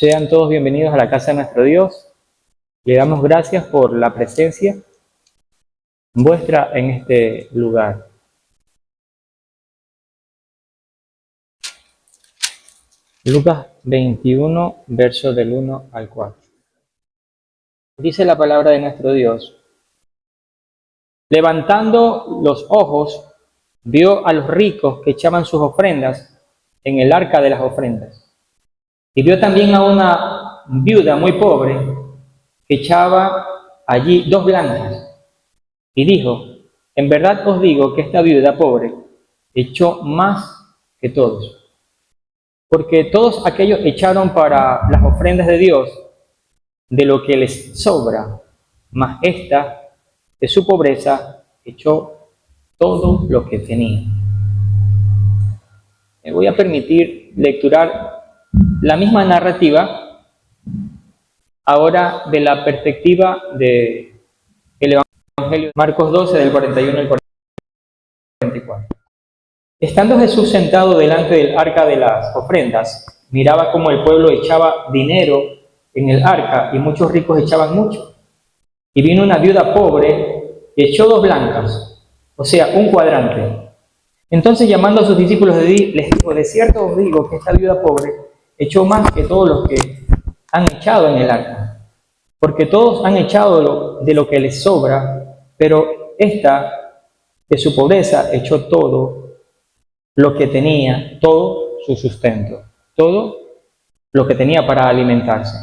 Sean todos bienvenidos a la casa de nuestro Dios. Le damos gracias por la presencia vuestra en este lugar. Lucas 21, versos del 1 al 4. Dice la palabra de nuestro Dios: levantando los ojos, vio a los ricos que echaban sus ofrendas en el arca de las ofrendas. Y vio también a una viuda muy pobre que echaba allí 2 blancas. Y dijo: en verdad os digo que esta viuda pobre echó más que todos. Porque todos aquellos echaron para las ofrendas de Dios de lo que les sobra, mas esta, de su pobreza, echó todo lo que tenía. Me voy a permitir lecturar la misma narrativa, ahora de la perspectiva del Evangelio de Marcos 12, del 41 al 44. Estando Jesús sentado delante del arca de las ofrendas, miraba cómo el pueblo echaba dinero en el arca y muchos ricos echaban mucho. Y vino una viuda pobre y echó 2 blancas, o sea, un cuadrante. Entonces, llamando a sus discípulos, les dijo: de cierto os digo que esta viuda pobre echó más que todos los que han echado en el arca. Porque todos han echado de lo que les sobra, pero esta, de su pobreza, echó todo lo que tenía, todo su sustento, todo lo que tenía para alimentarse.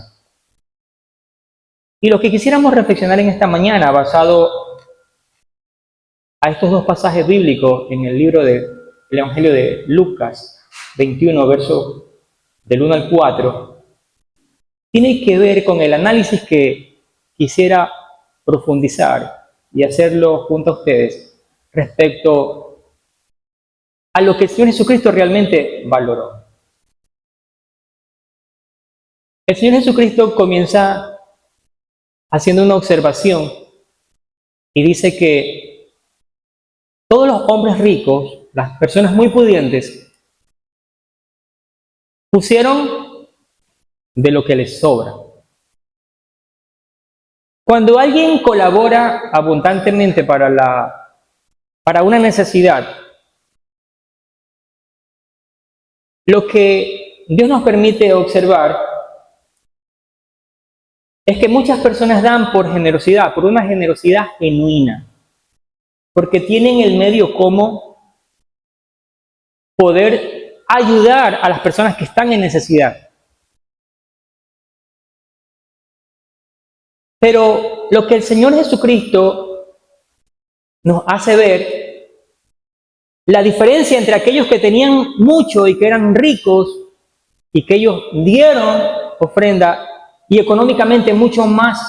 Y lo que quisiéramos reflexionar en esta mañana, basado a estos 2 pasajes bíblicos en el libro del Evangelio de Lucas 21, versos del 1 al 4, tiene que ver con el análisis que quisiera profundizar y hacerlo junto a ustedes respecto a lo que el Señor Jesucristo realmente valoró. El Señor Jesucristo comienza haciendo una observación y dice que todos los hombres ricos, las personas muy pudientes, pusieron de lo que les sobra. Cuando alguien colabora abundantemente para una necesidad, lo que Dios nos permite observar es que muchas personas dan por generosidad, por una generosidad genuina, porque tienen el medio cómo poder ayudar a las personas que están en necesidad. Pero lo que el Señor Jesucristo nos hace ver, la diferencia entre aquellos que tenían mucho y que eran ricos y que ellos dieron ofrenda y económicamente mucho más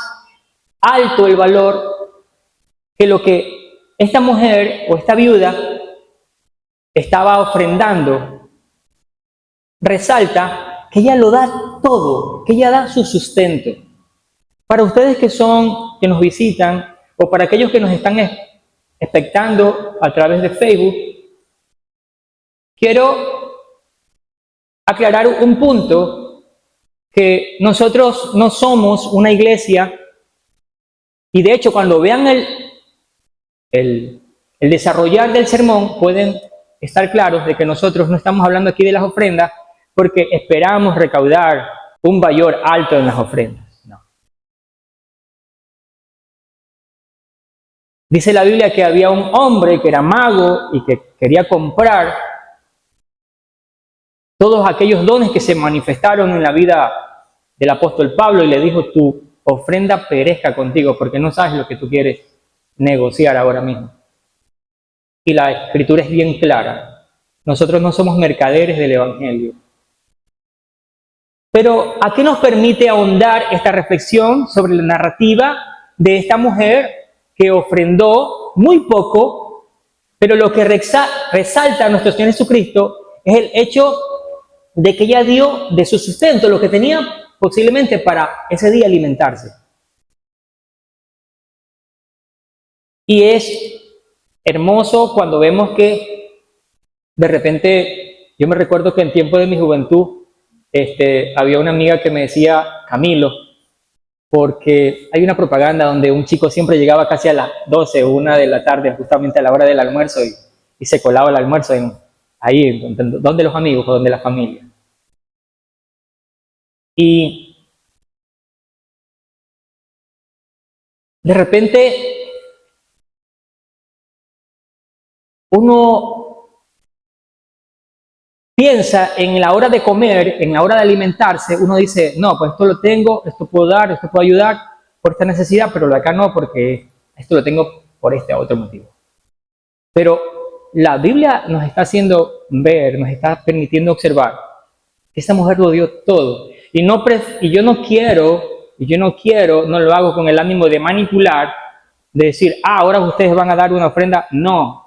alto el valor que lo que esta mujer o esta viuda estaba ofrendando, resalta que ella lo da todo, que ella da su sustento. Para ustedes que nos visitan, o para aquellos que nos están expectando a través de Facebook, quiero aclarar un punto, que nosotros no somos una iglesia, y de hecho cuando vean el desarrollar del sermón, pueden estar claros de que nosotros no estamos hablando aquí de las ofrendas porque esperamos recaudar un valor alto en las ofrendas. No. Dice la Biblia que había un hombre que era mago y que quería comprar todos aquellos dones que se manifestaron en la vida del apóstol Pablo y le dijo: tu ofrenda perezca contigo porque no sabes lo que tú quieres negociar ahora mismo. Y la escritura es bien clara. Nosotros no somos mercaderes del Evangelio. Pero ¿a qué nos permite ahondar esta reflexión sobre la narrativa de esta mujer que ofrendó muy poco, pero lo que resalta a nuestro Señor Jesucristo es el hecho de que ella dio de su sustento, lo que tenía posiblemente para ese día alimentarse? Y es hermoso cuando vemos que de repente, yo me recuerdo que en tiempo de mi juventud, Había una amiga que me decía Camilo, porque hay una propaganda donde un chico siempre llegaba casi a las 12 o 1 de la tarde, justamente a la hora del almuerzo, y se colaba el almuerzo ahí, donde los amigos o donde la familia. Y de repente uno piensa en la hora de comer, en la hora de alimentarse, uno dice, no, pues esto lo tengo, esto puedo dar, esto puedo ayudar por esta necesidad, pero lo de acá no, porque esto lo tengo por este otro motivo. Pero la Biblia nos está haciendo ver, nos está permitiendo observar que esta mujer lo dio todo. Y yo no quiero, no lo hago con el ánimo de manipular, de decir, ahora ustedes van a dar una ofrenda. No,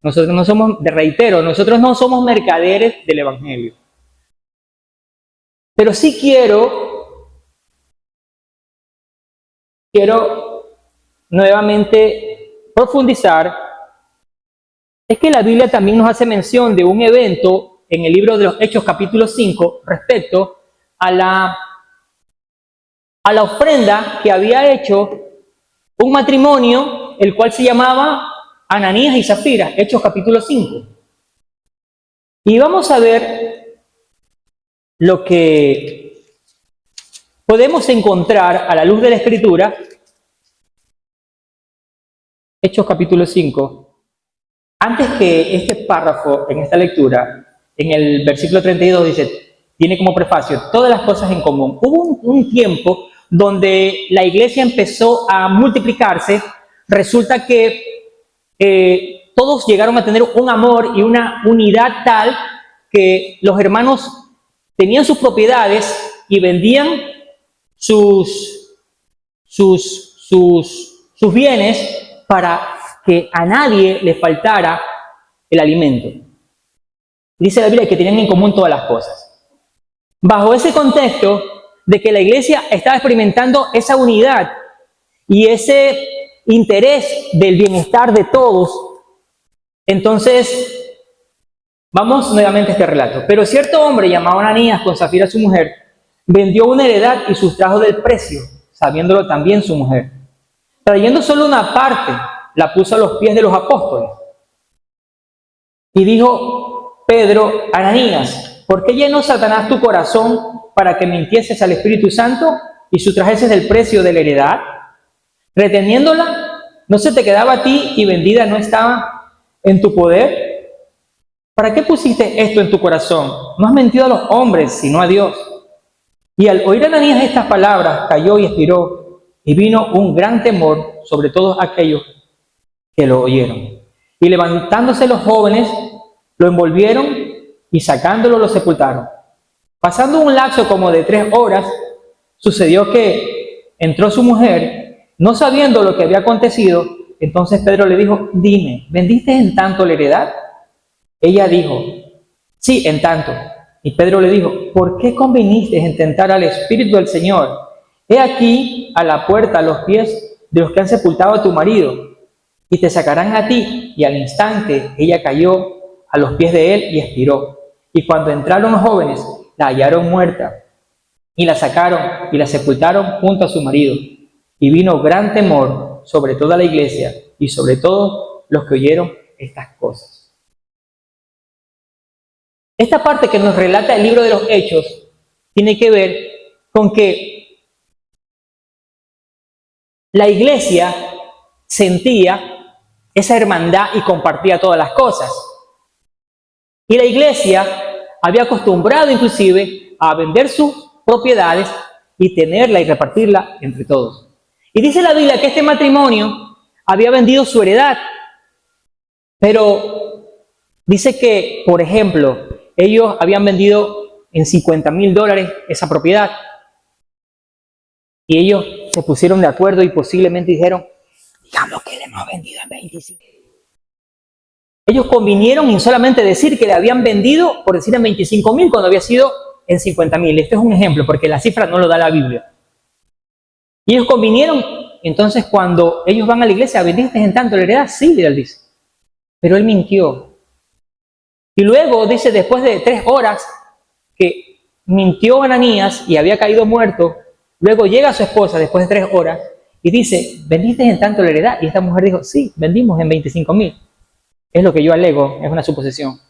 nosotros no somos, reitero, nosotros no somos mercaderes del Evangelio. Pero sí quiero nuevamente profundizar, es que la Biblia también nos hace mención de un evento en el libro de los Hechos capítulo 5 respecto a la ofrenda que había hecho un matrimonio, el cual se llamaba Ananías y Zafira, Hechos capítulo 5. Y vamos a ver lo que podemos encontrar a la luz de la Escritura. Hechos capítulo 5. Antes que este párrafo en esta lectura, en el versículo 32 dice, tiene como prefacio, todas las cosas en común. Hubo un tiempo donde la iglesia empezó a multiplicarse. Resulta que todos llegaron a tener un amor y una unidad tal que los hermanos tenían sus propiedades y vendían sus bienes para que a nadie le faltara el alimento. Dice la Biblia que tenían en común todas las cosas. Bajo ese contexto de que la iglesia estaba experimentando esa unidad y ese interés del bienestar de todos, entonces vamos nuevamente a este relato. Pero cierto hombre llamado Ananías, con Zafira su mujer, vendió una heredad y sustrajo del precio, sabiéndolo también su mujer. Trayendo solo una parte, la puso a los pies de los apóstoles. Y dijo Pedro, Ananías, ¿por qué llenó Satanás tu corazón para que mintieses al Espíritu Santo y sustrajeses del precio de la heredad? Reteniéndola, ¿no se te quedaba a ti y vendida no estaba en tu poder? ¿Para qué pusiste esto en tu corazón? No has mentido a los hombres, sino a Dios. Y al oír Ananías estas palabras, cayó y expiró, y vino un gran temor sobre todos aquellos que lo oyeron. Y levantándose los jóvenes, lo envolvieron y sacándolo lo sepultaron. Pasando un lapso como de 3 horas, sucedió que entró su mujer, no sabiendo lo que había acontecido. Entonces Pedro le dijo, dime, ¿vendiste en tanto la heredad? Ella dijo, sí, en tanto. Y Pedro le dijo, ¿por qué conviniste en tentar al Espíritu del Señor? He aquí a la puerta a los pies de los que han sepultado a tu marido, y te sacarán a ti. Y al instante ella cayó a los pies de él y expiró. Y cuando entraron los jóvenes, la hallaron muerta, y la sacaron y la sepultaron junto a su marido. Y vino gran temor sobre toda la iglesia y sobre todos los que oyeron estas cosas. Esta parte que nos relata el libro de los Hechos tiene que ver con que la iglesia sentía esa hermandad y compartía todas las cosas. Y la iglesia había acostumbrado inclusive a vender sus propiedades y tenerla y repartirla entre todos. Y dice la Biblia que este matrimonio había vendido su heredad, pero dice que, por ejemplo, ellos habían vendido en $50,000 esa propiedad. Y ellos se pusieron de acuerdo y posiblemente dijeron, digamos que le hemos vendido en 25. Ellos convinieron en solamente decir que le habían vendido, por decir en 25,000, cuando había sido en 50,000. Este es un ejemplo, porque la cifra no lo da la Biblia. Y ellos convinieron, entonces cuando ellos van a la iglesia, ¿vendiste en tanto la heredad? Sí, él dice. Pero él mintió. Y luego dice, después de 3 horas, que mintió Ananías y había caído muerto. Luego llega su esposa después de 3 horas y dice, ¿vendiste en tanto la heredad? Y esta mujer dijo, sí, vendimos en 25,000. Es lo que yo alego, es una suposición.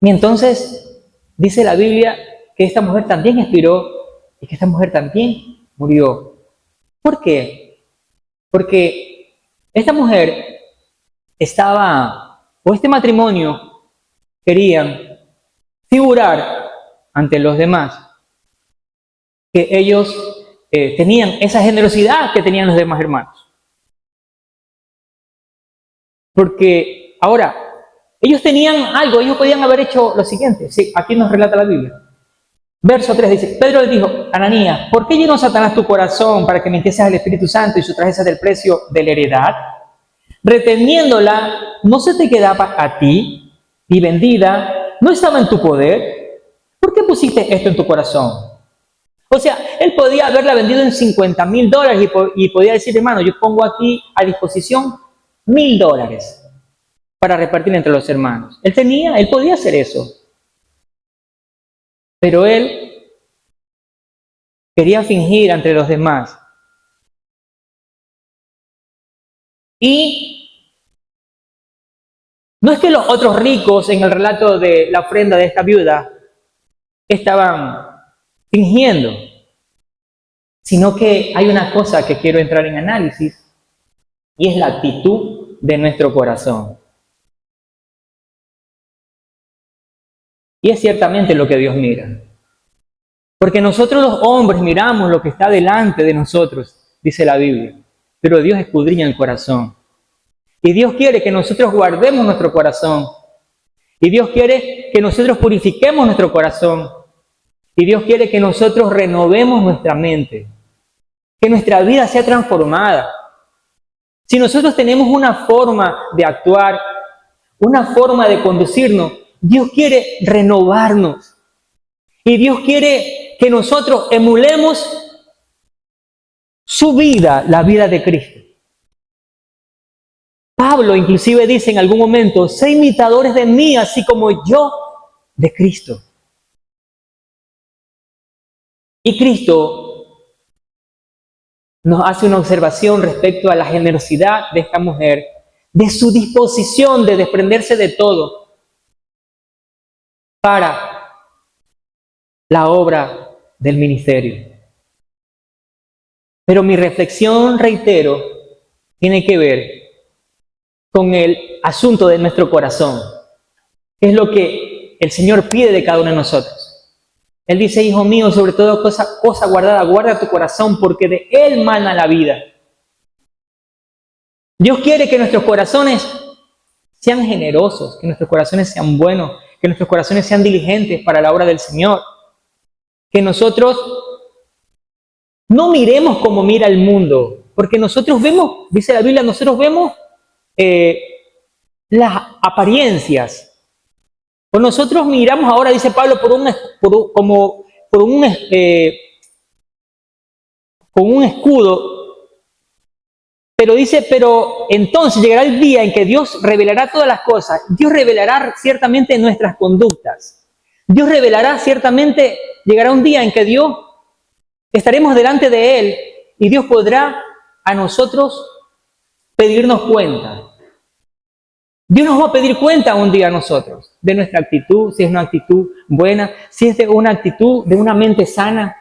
Y entonces dice la Biblia que esta mujer también expiró y que esta mujer también murió. ¿Por qué? Porque esta mujer o este matrimonio querían figurar ante los demás que ellos tenían esa generosidad que tenían los demás hermanos. Porque ahora, ellos tenían algo, ellos podían haber hecho lo siguiente. Sí, aquí nos relata la Biblia. Verso 3 dice, Pedro le dijo, Ananías, ¿por qué llenó Satanás tu corazón para que mintieses al Espíritu Santo y sustrajeses del precio de la heredad? Reteniéndola, ¿no se te quedaba a ti? Y vendida, ¿no estaba en tu poder? ¿Por qué pusiste esto en tu corazón? O sea, él podía haberla vendido en $50,000 y podía decir, hermano, yo pongo aquí a disposición $1,000 para repartir entre los hermanos. Él podía hacer eso. Pero él quería fingir ante los demás. Y no es que los otros ricos en el relato de la ofrenda de esta viuda estaban fingiendo, sino que hay una cosa que quiero entrar en análisis y es la actitud de nuestro corazón. Y es ciertamente lo que Dios mira. Porque nosotros los hombres miramos lo que está delante de nosotros, dice la Biblia, pero Dios escudriña el corazón. Y Dios quiere que nosotros guardemos nuestro corazón. Y Dios quiere que nosotros purifiquemos nuestro corazón. Y Dios quiere que nosotros renovemos nuestra mente. Que nuestra vida sea transformada. Si nosotros tenemos una forma de actuar, una forma de conducirnos, Dios quiere renovarnos. Y Dios quiere que nosotros emulemos su vida, la vida de Cristo. Pablo inclusive dice en algún momento, sé imitadores de mí, así como yo de Cristo. Y Cristo nos hace una observación respecto a la generosidad de esta mujer, de su disposición de desprenderse de todo para la obra del ministerio. Pero mi reflexión, reitero, tiene que ver con el asunto de nuestro corazón. Es lo que el Señor pide de cada uno de nosotros. Él dice, hijo mío, sobre todo cosa guardada, guarda tu corazón, porque de él mana la vida. Dios quiere que nuestros corazones sean generosos, que nuestros corazones sean buenos, que nuestros corazones sean diligentes para la obra del Señor. Que nosotros no miremos como mira el mundo, porque nosotros vemos, dice la Biblia, nosotros vemos las apariencias. Pues nosotros miramos ahora, dice Pablo, con un escudo, pero dice, pero entonces llegará el día en que Dios revelará todas las cosas. Dios revelará ciertamente nuestras conductas. Dios revelará ciertamente, llegará un día en que Dios estaremos delante de Él y Dios podrá a nosotros pedirnos cuenta. Dios nos va a pedir cuenta un día a nosotros de nuestra actitud, si es una actitud buena, si es de una actitud de una mente sana,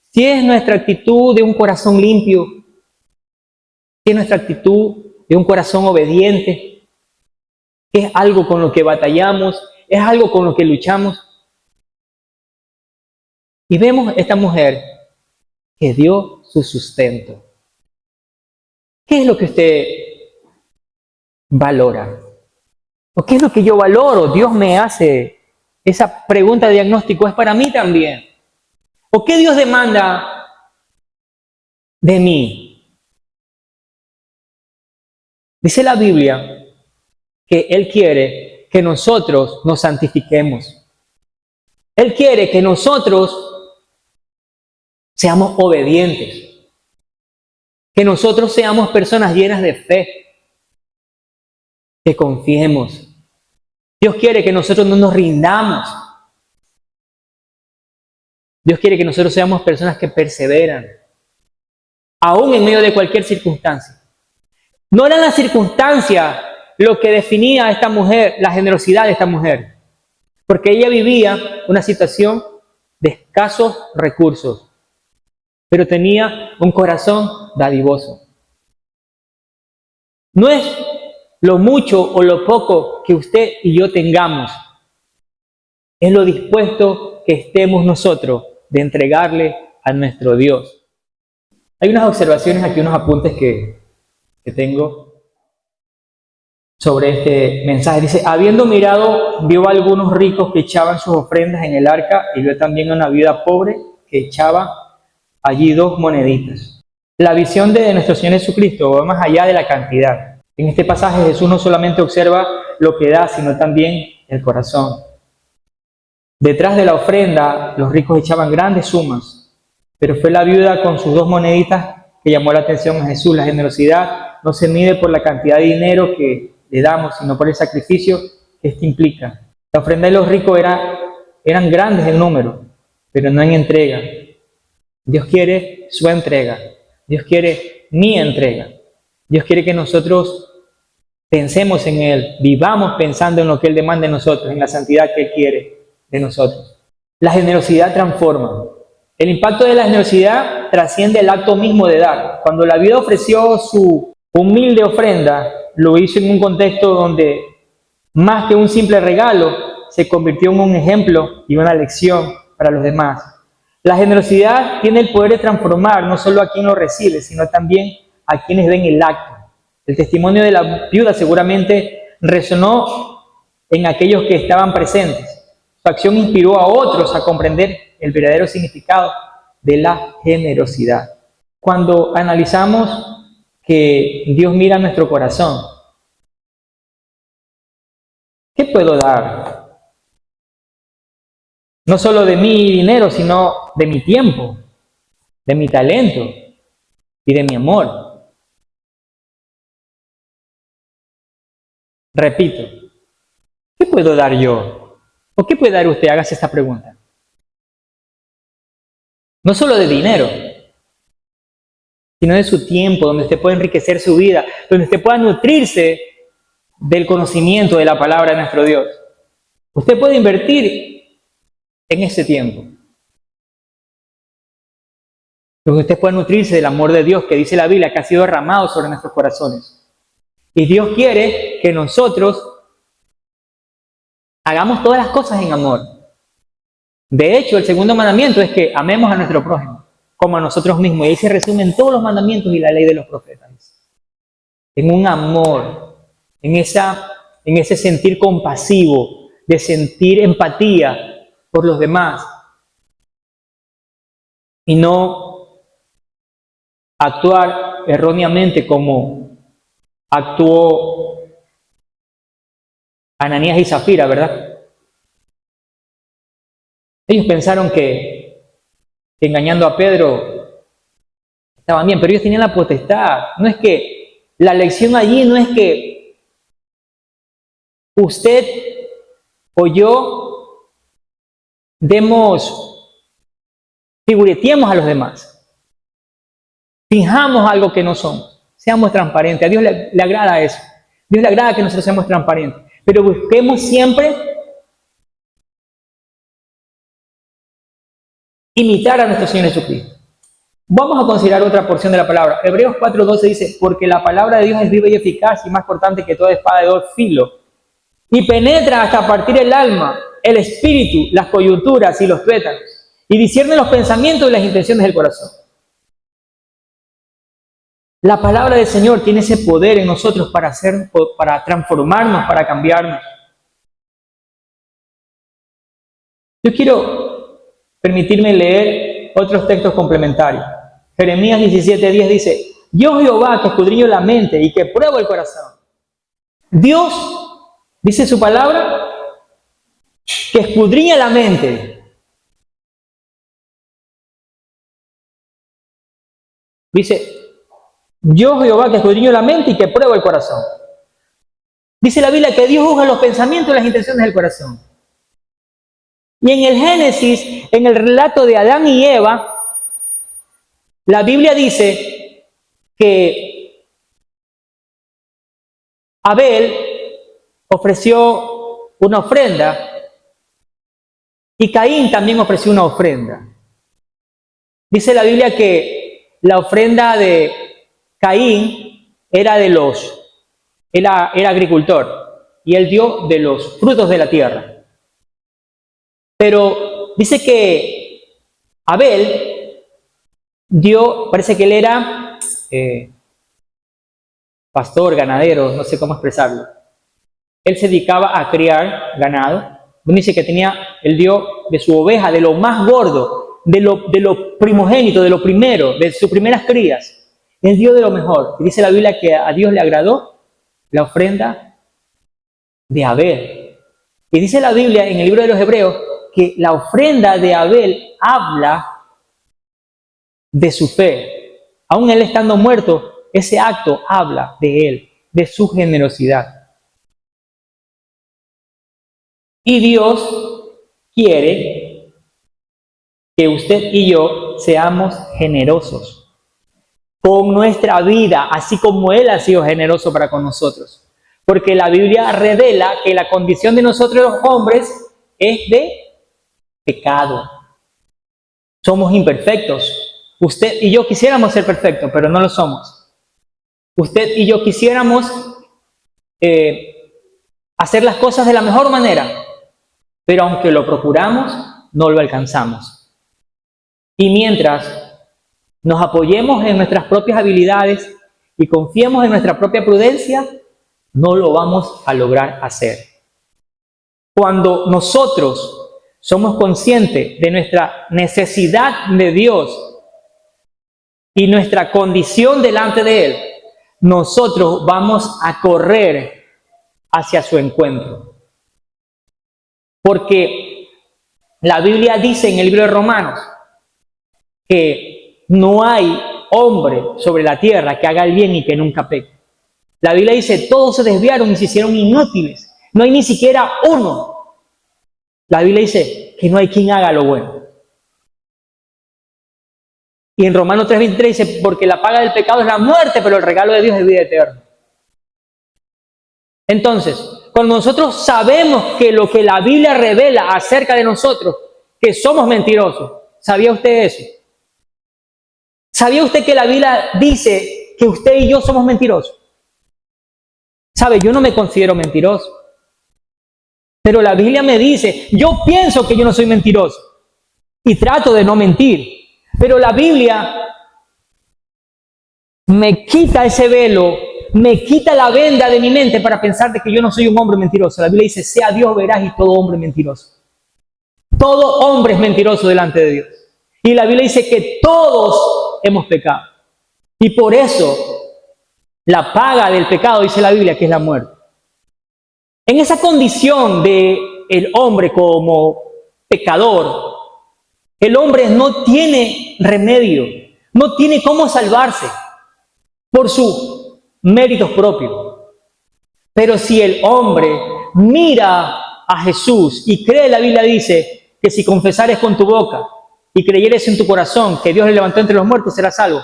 si es nuestra actitud de un corazón limpio, si es nuestra actitud de un corazón obediente, es algo con lo que batallamos, es algo con lo que luchamos. Y vemos esta mujer que dio su sustento. ¿Qué es lo que usted valora? ¿O qué es lo que yo valoro? Dios me hace esa pregunta de diagnóstico, es para mí también. ¿O qué Dios demanda de mí? Dice la Biblia que Él quiere que nosotros nos santifiquemos. Él quiere que nosotros seamos obedientes. Que nosotros seamos personas llenas de fe. Que confiemos. Dios quiere que nosotros no nos rindamos. Dios quiere que nosotros seamos personas que perseveran, aún en medio de cualquier circunstancia. No era la circunstancia lo que definía a esta mujer, la generosidad de esta mujer, porque ella vivía una situación de escasos recursos, pero tenía un corazón dadivoso. No es lo mucho o lo poco que usted y yo tengamos, es lo dispuesto que estemos nosotros de entregarle a nuestro Dios. Hay unas observaciones aquí, unos apuntes que tengo sobre este mensaje. Dice, habiendo mirado, vio a algunos ricos que echaban sus ofrendas en el arca y vio también a una viuda pobre que echaba allí 2 moneditas. La visión de nuestro Señor Jesucristo va más allá de la cantidad. En este pasaje Jesús no solamente observa lo que da, sino también el corazón. Detrás de la ofrenda, los ricos echaban grandes sumas, pero fue la viuda con sus 2 moneditas que llamó la atención a Jesús. La generosidad no se mide por la cantidad de dinero que le damos, sino por el sacrificio que esto implica. La ofrenda de los ricos eran grandes en número, pero no en entrega. Dios quiere su entrega. Dios quiere mi entrega. Dios quiere que nosotros pensemos en Él, vivamos pensando en lo que Él demanda de nosotros, en la santidad que Él quiere de nosotros. La generosidad transforma. El impacto de la generosidad trasciende el acto mismo de dar. Cuando la viuda ofreció su humilde ofrenda, lo hizo en un contexto donde, más que un simple regalo, se convirtió en un ejemplo y una lección para los demás. La generosidad tiene el poder de transformar no solo a quien lo recibe, sino también a quienes ven el acto. El testimonio de la viuda seguramente resonó en aquellos que estaban presentes. Su acción inspiró a otros a comprender el verdadero significado de la generosidad. Cuando analizamos que Dios mira nuestro corazón, ¿qué puedo dar? No solo de mi dinero, sino de mi tiempo, de mi talento y de mi amor. Repito, ¿qué puedo dar yo? ¿O qué puede dar usted? Hágase esta pregunta. No solo de dinero, sino de su tiempo, donde usted pueda enriquecer su vida, donde usted pueda nutrirse del conocimiento de la palabra de nuestro Dios. Usted puede invertir en ese tiempo, donde usted pueda nutrirse del amor de Dios, que dice la Biblia, que ha sido derramado sobre nuestros corazones. Y Dios quiere que nosotros hagamos todas las cosas en amor. De hecho, el segundo mandamiento es que amemos a nuestro prójimo como a nosotros mismos. Y ahí se resumen todos los mandamientos y la ley de los profetas. En un amor, en ese sentir compasivo, de sentir empatía por los demás. Y no actuar erróneamente como actuó Ananías y Zafira, ¿verdad? Ellos pensaron que engañando a Pedro estaban bien, pero ellos tenían la potestad. No es que la lección allí no es que usted o yo figureteemos a los demás. Fijamos algo que no somos. Seamos transparentes. A Dios le agrada eso. A Dios le agrada que nosotros seamos transparentes. Pero busquemos siempre imitar a nuestro Señor Jesucristo. Vamos a considerar otra porción de la palabra. Hebreos 4:12 dice, porque la palabra de Dios es viva y eficaz y más cortante que toda espada de 2 filos, y penetra hasta partir el alma, el espíritu, las coyunturas y los tuétanos, y discierne los pensamientos y las intenciones del corazón. La palabra del Señor tiene ese poder en nosotros para transformarnos, para cambiarnos. Yo quiero permitirme leer otros textos complementarios. Jeremías 17:10 dice, yo Jehová que escudriño la mente y que pruebo el corazón. Dios, dice su palabra, que escudriña la mente. Dice, yo Jehová que escudriño la mente y que pruebo el corazón. Dice la Biblia que Dios juzga los pensamientos y las intenciones del corazón. Y en el Génesis, en el relato de Adán y Eva, la Biblia dice que Abel ofreció una ofrenda y Caín también ofreció una ofrenda. Dice la Biblia que la ofrenda de Caín era era agricultor y él dio de los frutos de la tierra. Pero dice que Abel parece que él era pastor, ganadero, no sé cómo expresarlo. Él se dedicaba a criar ganado. Dice que él dio de su oveja, de lo más gordo, de lo primogénito, de lo primero, de sus primeras crías. Él dio de lo mejor. Y dice la Biblia que a Dios le agradó la ofrenda de Abel. Y dice la Biblia en el libro de los Hebreos que la ofrenda de Abel habla de su fe. Aún él estando muerto, ese acto habla de él, de su generosidad. Y Dios quiere que usted y yo seamos generosos con nuestra vida, así como Él ha sido generoso para con nosotros. Porque la Biblia revela que la condición de nosotros los hombres es de pecado. Somos imperfectos. Usted y yo quisiéramos ser perfectos, pero no lo somos. Usted y yo quisiéramos hacer las cosas de la mejor manera, pero aunque lo procuramos, no lo alcanzamos. Y mientras nos apoyemos en nuestras propias habilidades y confiemos en nuestra propia prudencia, no lo vamos a lograr hacer. Cuando nosotros somos conscientes de nuestra necesidad de Dios y nuestra condición delante de Él, nosotros vamos a correr hacia su encuentro. Porque la Biblia dice en el libro de Romanos que no hay hombre sobre la tierra que haga el bien y que nunca peque. La Biblia dice, todos se desviaron y se hicieron inútiles. No hay ni siquiera uno. La Biblia dice que no hay quien haga lo bueno. Y en Romanos 3:23 dice, porque la paga del pecado es la muerte, pero el regalo de Dios es vida eterna. Entonces, cuando nosotros sabemos que lo que la Biblia revela acerca de nosotros, que somos mentirosos, ¿sabía usted eso? ¿Sabía usted que la Biblia dice que usted y yo somos mentirosos? ¿Sabe? Yo no me considero mentiroso. Pero la Biblia me dice, yo pienso que yo no soy mentiroso. Y trato de no mentir. Pero la Biblia me quita ese velo, me quita la venda de mi mente para pensar de que yo no soy un hombre mentiroso. La Biblia dice, sea Dios veraz y todo hombre mentiroso. Todo hombre es mentiroso delante de Dios. Y la Biblia dice que todos hemos pecado. Y por eso la paga del pecado, dice la Biblia, que es la muerte. En esa condición de el hombre como pecador, el hombre no tiene remedio, no tiene cómo salvarse por sus méritos propios. Pero si el hombre mira a Jesús y cree, la Biblia dice que si confesares con tu boca y creyeres en tu corazón que Dios le levantó entre los muertos, serás salvo.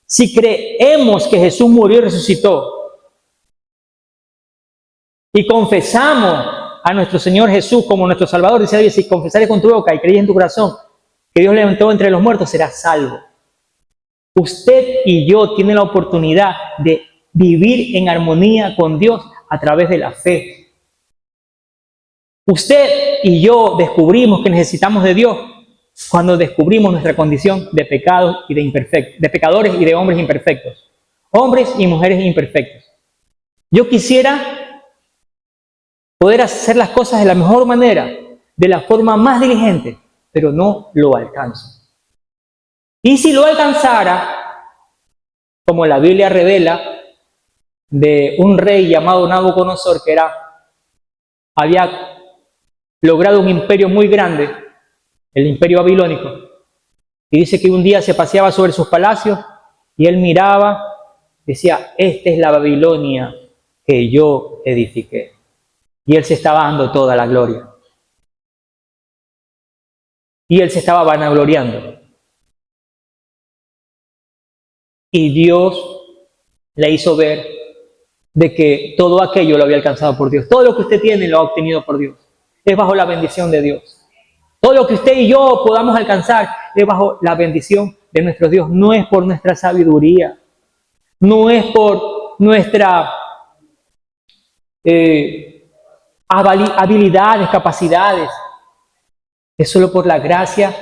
Si creemos que Jesús murió y resucitó y confesamos a nuestro Señor Jesús como nuestro Salvador, dice la Biblia, si confesares con tu boca y creyeres en tu corazón que Dios le levantó entre los muertos, serás salvo. Usted y yo tienen la oportunidad de vivir en armonía con Dios a través de la fe. Usted y yo descubrimos que necesitamos de Dios cuando descubrimos nuestra condición de pecados y de pecadores y de hombres imperfectos. Hombres y mujeres imperfectos. Yo quisiera poder hacer las cosas de la mejor manera, de la forma más diligente, pero no lo alcanzo. Y si lo alcanzara, como la Biblia revela, de un rey llamado Nabucodonosor que había logrado un imperio muy grande, el imperio babilónico, y dice que un día se paseaba sobre sus palacios y él miraba, decía, esta es la Babilonia que yo edifiqué. Y él se estaba dando toda la gloria. y él se estaba vanagloriando. Y Dios le hizo ver de que todo aquello lo había alcanzado por Dios. Todo lo que usted tiene lo ha obtenido por Dios. Es bajo la bendición de Dios. Todo lo que usted y yo podamos alcanzar es bajo la bendición de nuestro Dios. No es por nuestra sabiduría. No es por nuestra habilidades, capacidades. Es solo por la gracia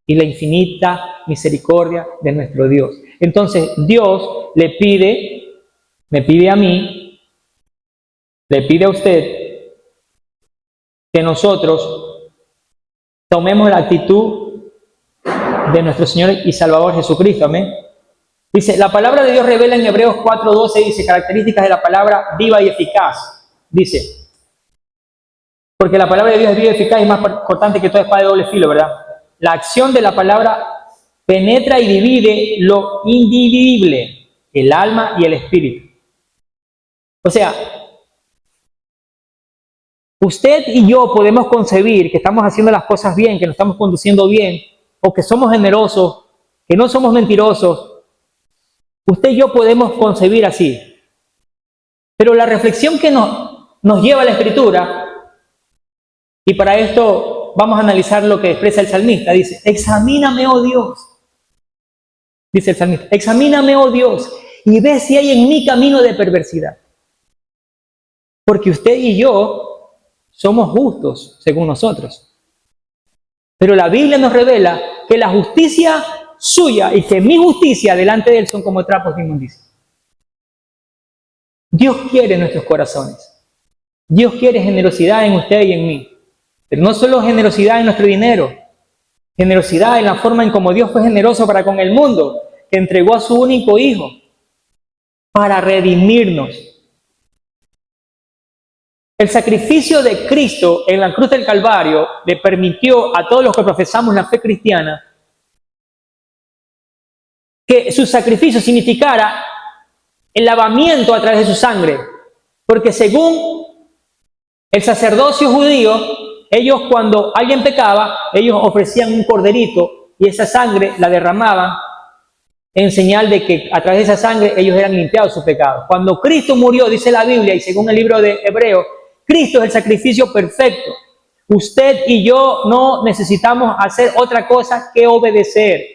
y la infinita misericordia de nuestro Dios. Entonces Dios le pide, me pide a mí, le pide a usted que nosotros tomemos la actitud de nuestro Señor y Salvador Jesucristo. Amén. Dice, la palabra de Dios revela en Hebreos 4:12, dice, características de la palabra viva y eficaz. Dice, porque la palabra de Dios es viva y eficaz y más cortante que toda espada de doble filo, ¿verdad? La acción de la palabra penetra y divide lo individible, el alma y el espíritu. O sea, usted y yo podemos concebir que estamos haciendo las cosas bien, que nos estamos conduciendo bien, o que somos generosos, que no somos mentirosos. Usted y yo podemos concebir así. Pero la reflexión que nos lleva a la Escritura, y para esto vamos a analizar lo que expresa el salmista, dice, examíname, oh Dios, dice el salmista, examíname, oh Dios, y ve si hay en mí camino de perversidad. Porque usted y yo somos justos, según nosotros. Pero la Biblia nos revela que la justicia suya y que mi justicia delante de él son como trapos de inmundicia. Dios quiere nuestros corazones. Dios quiere generosidad en usted y en mí. Pero no solo generosidad en nuestro dinero, generosidad en la forma en cómo Dios fue generoso para con el mundo, que entregó a su único Hijo para redimirnos. El sacrificio de Cristo en la cruz del Calvario le permitió a todos los que profesamos la fe cristiana que su sacrificio significara el lavamiento a través de su sangre. Porque según el sacerdocio judío, ellos cuando alguien pecaba, ellos ofrecían un corderito y esa sangre la derramaban en señal de que a través de esa sangre ellos eran limpiados de sus pecados. Cuando Cristo murió, dice la Biblia, y según el libro de Hebreos, Cristo es el sacrificio perfecto. Usted y yo no necesitamos hacer otra cosa que obedecer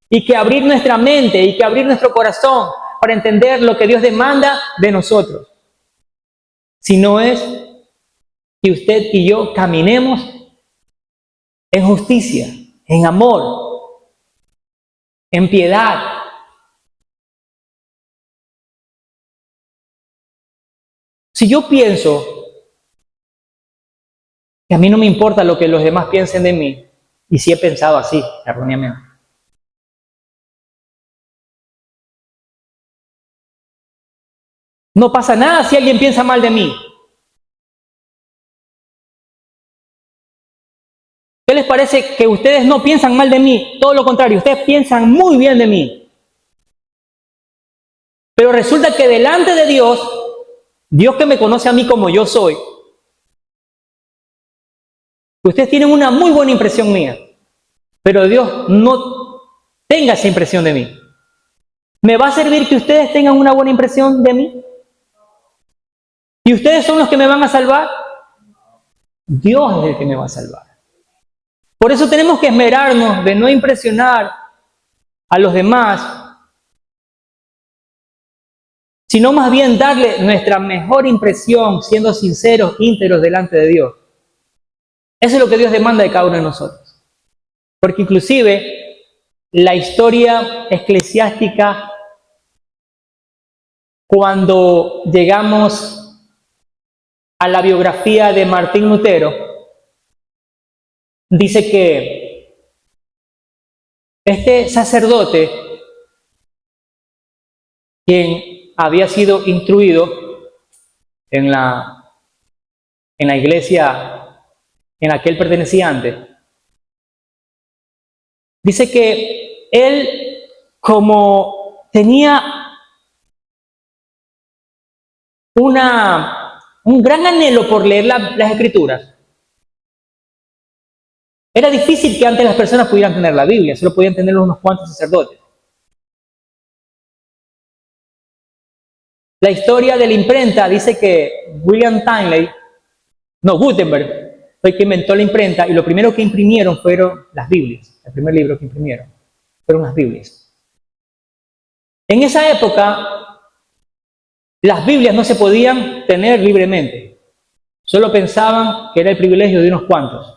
y que abrir nuestra mente y que abrir nuestro corazón para entender lo que Dios demanda de nosotros. Si no es que usted y yo caminemos en justicia, en amor, en piedad. Si yo pienso que a mí no me importa lo que los demás piensen de mí, y si he pensado así, erróneamente, no pasa nada si alguien piensa mal de mí. ¿Qué les parece que ustedes no piensan mal de mí? Todo lo contrario, ustedes piensan muy bien de mí. Pero resulta que delante de Dios, Dios que me conoce a mí como yo soy, ustedes tienen una muy buena impresión mía, pero Dios no tenga esa impresión de mí. ¿Me va a servir que ustedes tengan una buena impresión de mí? ¿Y ustedes son los que me van a salvar? Dios es el que me va a salvar. Por eso tenemos que esmerarnos de no impresionar a los demás, sino más bien darle nuestra mejor impresión, siendo sinceros, íntegros delante de Dios. Eso es lo que Dios demanda de cada uno de nosotros. Porque inclusive la historia eclesiástica, cuando llegamos a la biografía de Martín Lutero, dice que este sacerdote, quien había sido instruido en la iglesia en la que él pertenecía antes, dice que él, como tenía un gran anhelo por leer las escrituras, Era difícil que antes las personas pudieran tener la Biblia, solo podían tener unos cuantos sacerdotes. La historia de la imprenta dice que Gutenberg, fue el que inventó la imprenta y lo primero que imprimieron fueron las Biblias. El primer libro que imprimieron fueron las Biblias. En esa época, las Biblias no se podían tener libremente. Solo pensaban que era el privilegio de unos cuantos.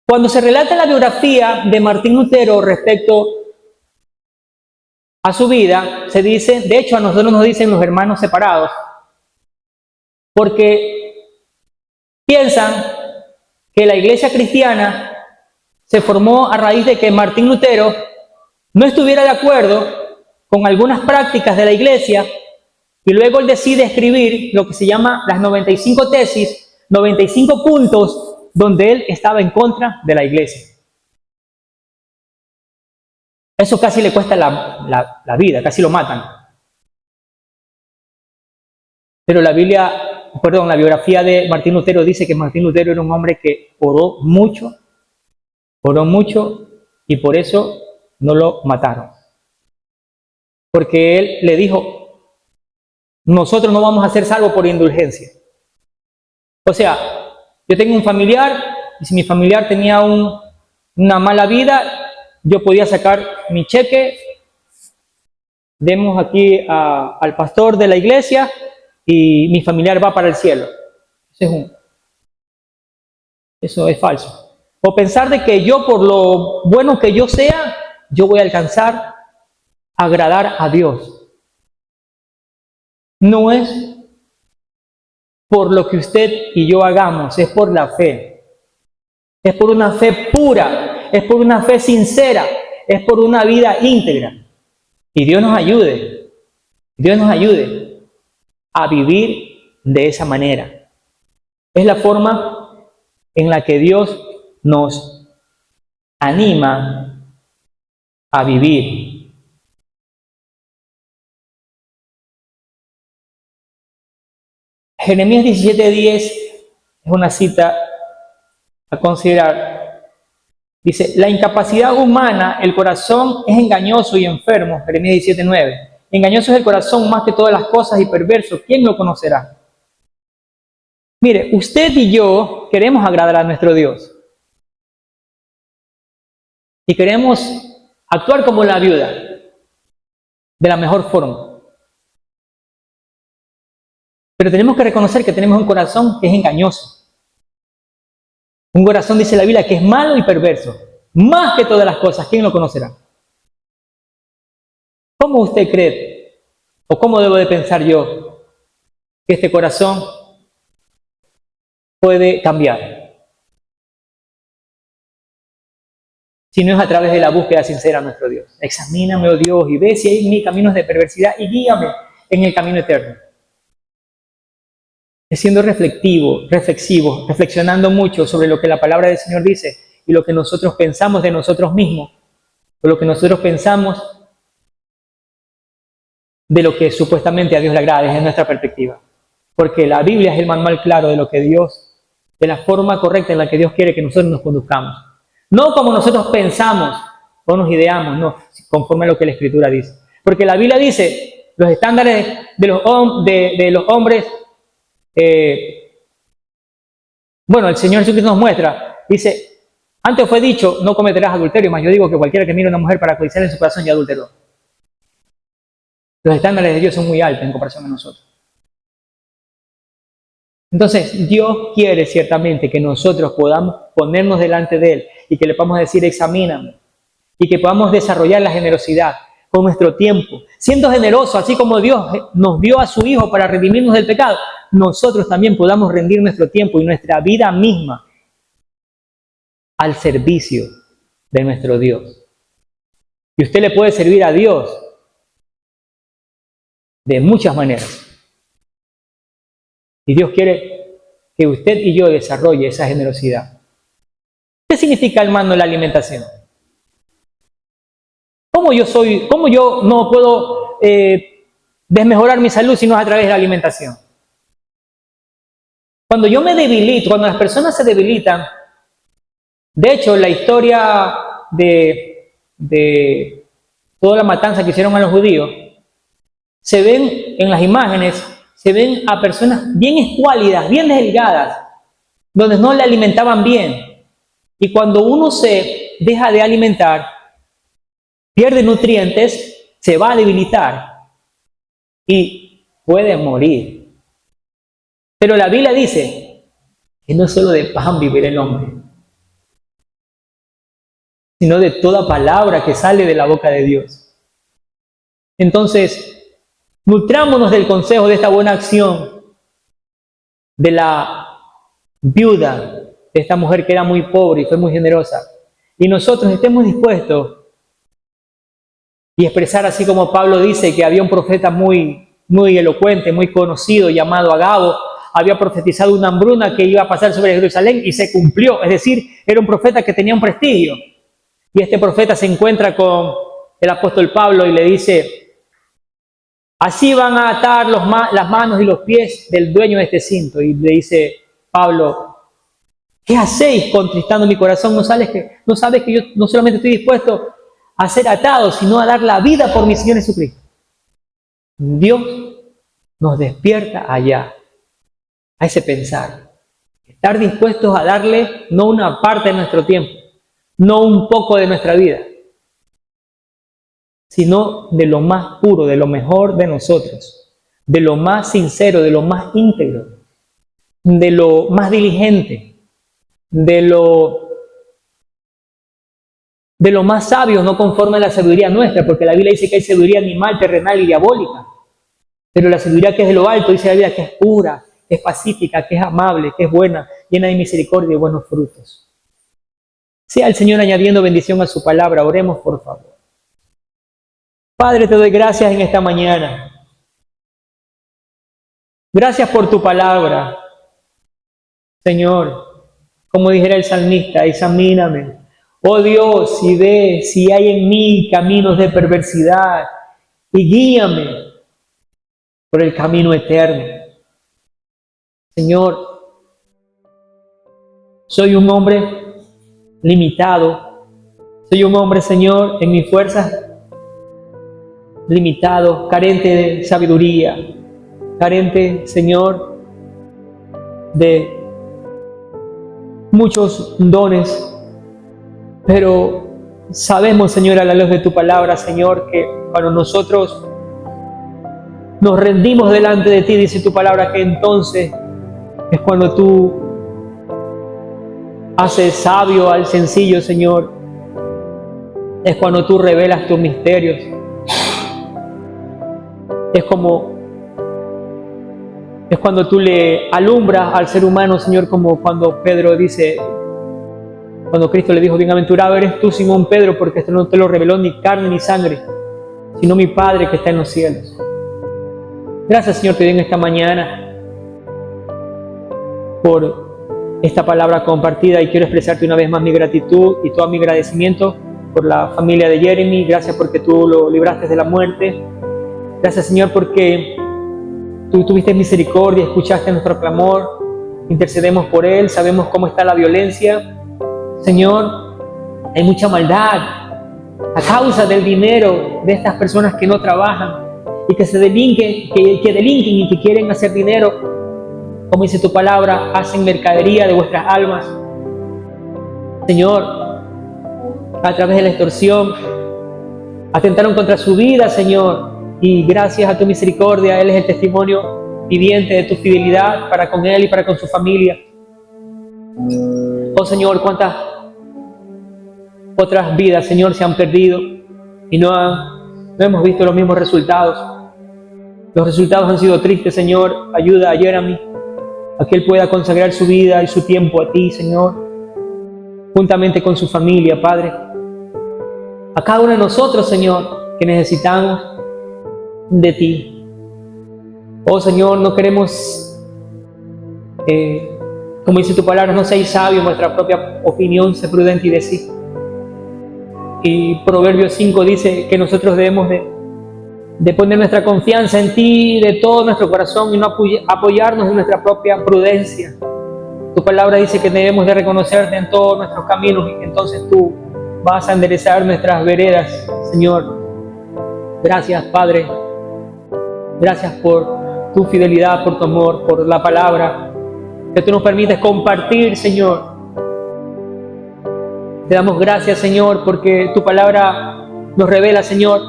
Cuando se relata la biografía de Martín Lutero respecto a su vida, se dice, de hecho a nosotros nos dicen los hermanos separados, porque piensan que la iglesia cristiana se formó a raíz de que Martín Lutero no estuviera de acuerdo con algunas prácticas de la iglesia y luego él decide escribir lo que se llama las 95 tesis, 95 puntos donde él estaba en contra de la iglesia. Eso casi le cuesta la vida, casi lo matan. Pero la biografía de Martín Lutero dice que Martín Lutero era un hombre que oró mucho y por eso no lo mataron. Porque él le dijo, nosotros no vamos a ser salvos por indulgencia. O sea, yo tengo un familiar y si mi familiar tenía una mala vida, yo podía sacar mi cheque, demos aquí al pastor de la iglesia y mi familiar va para el cielo. Eso es falso. O pensar de que yo, por lo bueno que yo sea, yo voy a alcanzar a agradar a Dios. No es por lo que usted y yo hagamos, es por la fe. Es por una fe pura, es por una fe sincera, es por una vida íntegra. Y Dios nos ayude a vivir de esa manera. Es la forma en la que Dios nos anima a vivir. Jeremías 17:10 es una cita a considerar. Dice, la incapacidad humana, el corazón es engañoso y enfermo. Jeremías 17:9. Engañoso es el corazón más que todas las cosas y perverso. ¿Quién lo conocerá? Mire, usted y yo queremos agradar a nuestro Dios. Y queremos actuar como la viuda, de la mejor forma. Pero tenemos que reconocer que tenemos un corazón que es engañoso. Un corazón, dice la Biblia, que es malo y perverso. Más que todas las cosas, ¿quién lo conocerá? ¿Cómo usted cree, o cómo debo de pensar yo, que este corazón puede cambiar? Si no es a través de la búsqueda sincera a nuestro Dios. Examíname, oh Dios, y ve si hay en mí caminos de perversidad y guíame en el camino eterno. Es siendo reflexivo, reflexionando mucho sobre lo que la palabra del Señor dice y lo que nosotros pensamos de nosotros mismos, o lo que nosotros pensamos de lo que supuestamente a Dios le agrada desde nuestra perspectiva. Porque la Biblia es el manual claro de lo que Dios, de la forma correcta en la que Dios quiere que nosotros nos conduzcamos. No como nosotros pensamos o nos ideamos, no, conforme a lo que la Escritura dice. Porque la Biblia dice, los estándares de los hombres, el Señor Jesucristo nos muestra, dice, antes fue dicho, no cometerás adulterio, mas yo digo que cualquiera que mire a una mujer para codiciar en su corazón ya adulteró. Los estándares de Dios son muy altos en comparación a nosotros. Entonces, Dios quiere ciertamente que nosotros podamos ponernos delante de Él y que le podamos decir, examíname, y que podamos desarrollar la generosidad con nuestro tiempo, siendo generosos, así como Dios nos dio a su Hijo para redimirnos del pecado, nosotros también podamos rendir nuestro tiempo y nuestra vida misma al servicio de nuestro Dios. Y usted le puede servir a Dios de muchas maneras. Y Dios quiere que usted y yo desarrolle esa generosidad. ¿Qué significa, hermano, la alimentación? ¿Cómo yo no puedo desmejorar mi salud si no es a través de la alimentación? Cuando yo me debilito, cuando las personas se debilitan, de hecho, la historia de toda la matanza que hicieron a los judíos, se ven en las imágenes, se ven a personas bien escuálidas, bien delgadas, donde no le alimentaban bien. Y cuando uno se deja de alimentar, pierde nutrientes, se va a debilitar y puede morir. Pero la Biblia dice que no solo de pan vivirá el hombre, sino de toda palabra que sale de la boca de Dios. Entonces, nutrámonos del consejo de esta buena acción de la viuda, de esta mujer que era muy pobre y fue muy generosa. Y nosotros estemos dispuestos y expresar, así como Pablo dice que había un profeta muy elocuente, muy conocido, llamado Agabo, había profetizado una hambruna que iba a pasar sobre Jerusalén y se cumplió. Es decir, era un profeta que tenía un prestigio. Y este profeta se encuentra con el apóstol Pablo y le dice: así van a atar las manos y los pies del dueño de este cinto. Y le dice Pablo: ¿qué hacéis contristando mi corazón? ¿No sabes que yo no solamente estoy dispuesto a ser atado, sino a dar la vida por mi Señor Jesucristo? Dios nos despierta allá, a ese pensar. Estar dispuestos a darle no una parte de nuestro tiempo, no un poco de nuestra vida, sino de lo más puro, de lo mejor de nosotros, de lo más sincero, de lo más íntegro, de lo más diligente, de lo más sabio, no conforme a la sabiduría nuestra, porque la Biblia dice que hay sabiduría animal, terrenal y diabólica. Pero la sabiduría que es de lo alto, dice la Biblia, que es pura, que es pacífica, que es amable, que es buena, llena de misericordia y buenos frutos. Sea el Señor añadiendo bendición a su palabra. Oremos, por favor. Padre, te doy gracias en esta mañana. Gracias por tu palabra. Señor, como dijera el salmista, examíname. Oh Dios, y ve si hay en mí caminos de perversidad y guíame por el camino eterno. Señor, soy un hombre limitado. Soy un hombre, Señor, en mis fuerzas limitado, carente de sabiduría, carente, Señor, de muchos dones. Pero sabemos, Señor, a la luz de tu palabra, Señor, que cuando nosotros nos rendimos delante de ti, dice tu palabra, que entonces es cuando tú haces sabio al sencillo, Señor. Es cuando tú revelas tus misterios. Es cuando tú le alumbras al ser humano, Señor, como cuando Pedro dice, cuando Cristo le dijo: bienaventurado eres tú, Simón Pedro, porque esto no te lo reveló ni carne ni sangre, sino mi Padre que está en los cielos. Gracias, Señor, te doy en esta mañana por esta palabra compartida, y quiero expresarte una vez más mi gratitud y todo mi agradecimiento por la familia de Jeremy. Gracias porque tú lo libraste de la muerte. Gracias, Señor, porque tú tuviste misericordia, escuchaste nuestro clamor, intercedemos por él. Sabemos cómo está la violencia. Señor, hay mucha maldad a causa del dinero de estas personas que no trabajan y que delinquen y que quieren hacer dinero. Como dice tu palabra, hacen mercadería de vuestras almas. Señor, a través de la extorsión, atentaron contra su vida, Señor, y gracias a tu misericordia, Él es el testimonio viviente de tu fidelidad para con Él y para con su familia. Oh Señor, cuántas otras vidas, Señor, se han perdido y no hemos visto los mismos resultados. Los resultados han sido tristes, Señor. Ayuda a Jeremy a que él pueda consagrar su vida y su tiempo a ti, Señor, juntamente con su familia, Padre. A cada uno de nosotros, Señor, que necesitamos de ti. Oh Señor, no queremos, como dice tu palabra, no seáis sabios en vuestra propia opinión, sé prudente y decid. Y Proverbios 5 dice que nosotros debemos de de poner nuestra confianza en ti de todo nuestro corazón y no apoyarnos en nuestra propia prudencia. Tu palabra dice que debemos de reconocerte en todos nuestros caminos y que entonces tú vas a enderezar nuestras veredas, Señor. Gracias, Padre. Gracias por tu fidelidad, por tu amor, por la palabra que tú nos permites compartir, Señor. Te damos gracias, Señor, porque tu palabra nos revela, Señor,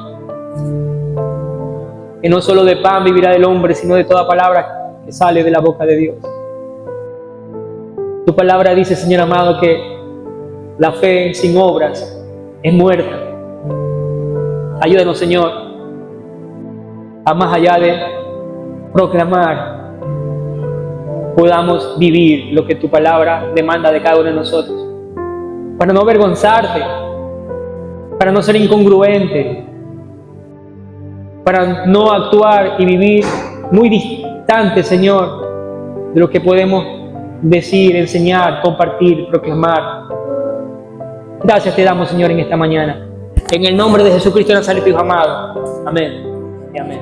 que no solo de pan vivirá el hombre, sino de toda palabra que sale de la boca de Dios. Tu palabra dice, Señor amado, que la fe sin obras es muerta. Ayúdanos, Señor, a más allá de proclamar, podamos vivir lo que tu palabra demanda de cada uno de nosotros. Para no avergonzarte, para no ser incongruente, para no actuar y vivir muy distante, Señor, de lo que podemos decir, enseñar, compartir, proclamar. Gracias te damos, Señor, en esta mañana. En el nombre de Jesucristo de Nazaret, Hijo amado. Amén y amén.